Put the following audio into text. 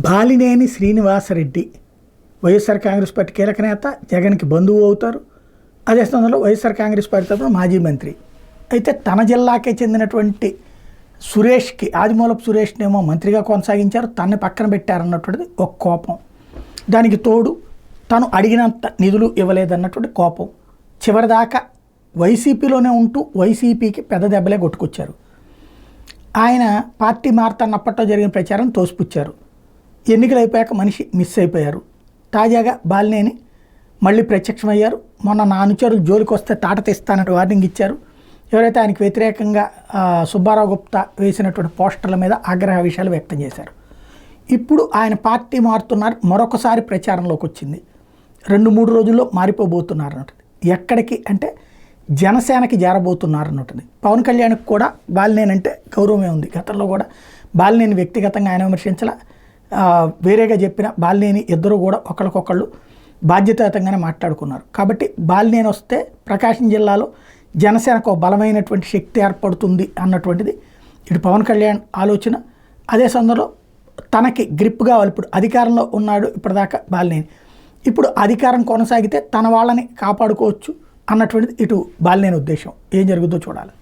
Balineni Srinivasa Reddy YSR Congress party కీలక నేత, జగన్కి బంధువు అవుతారు. అదే సమయంలో వైఎస్ఆర్ కాంగ్రెస్ పార్టీ తరఫున మాజీ మంత్రి. అయితే తన జిల్లాకే చెందినటువంటి సురేష్కి, ఆదిమూలపు సురేష్నేమో మంత్రిగా కొనసాగించారు, తనని పక్కన పెట్టారన్నటువంటిది ఒక కోపం. దానికి తోడు తను అడిగినంత నిధులు ఇవ్వలేదన్నటువంటి కోపం. చివరిదాకా వైసీపీలోనే ఉంటూ వైసీపీకి పెద్ద దెబ్బలే కొట్టుకొచ్చారు. ఆయన పార్టీ మారుతున్నప్పట్లో జరిగిన ప్రచారం తోసిపుచ్చారు. ఎన్నికలు అయిపోయాక మనిషి మిస్ అయిపోయారు. తాజాగా బాలినేని మళ్ళీ ప్రత్యక్షమయ్యారు. మొన్న నా అనుచరులు జోలికి వస్తే తాట తీస్తానంటే వార్నింగ్ ఇచ్చారు. ఎవరైతే ఆయనకు వ్యతిరేకంగా సుబ్బారావు గుప్తా వేసినటువంటి పోస్టర్ల మీద ఆగ్రహ విషయాలు వ్యక్తం చేశారు. ఇప్పుడు ఆయన పార్టీ మారుతున్నారు, మరొకసారి ప్రచారంలోకి వచ్చింది. 2-3 రోజుల్లో మారిపోబోతున్నారు అన్నట్టు. ఎక్కడికి అంటే జనసేనకి చేరబోతున్నారు అన్నట్టుంది. పవన్ కళ్యాణ్కి కూడా బాలినేని అంటే గౌరవమే ఉంది. గతంలో కూడా బాలినేని వ్యక్తిగతంగా ఆయన విమర్శించాల, వేరేగా చెప్పిన బాలినేని ఇద్దరు కూడా ఒకరికొకళ్ళు బాధ్యతాయుతంగానే మాట్లాడుకున్నారు. కాబట్టి బాలినేని వస్తే ప్రకాశం జిల్లాలో జనసేనకు బలమైనటువంటి శక్తి ఏర్పడుతుంది అన్నటువంటిది ఇటు పవన్ కళ్యాణ్ ఆలోచన. అదే సందర్భంలో తనకి గ్రిప్ కావాలి. ఇప్పుడు అధికారంలో ఉన్నాడు ఇప్పటిదాకా బాలినేని, ఇప్పుడు అధికారం కొనసాగితే తన వాళ్ళని కాపాడుకోవచ్చు అన్నటువంటిది ఇటు బాలినేని ఉద్దేశం. ఏం జరుగుతుందో చూడాలి.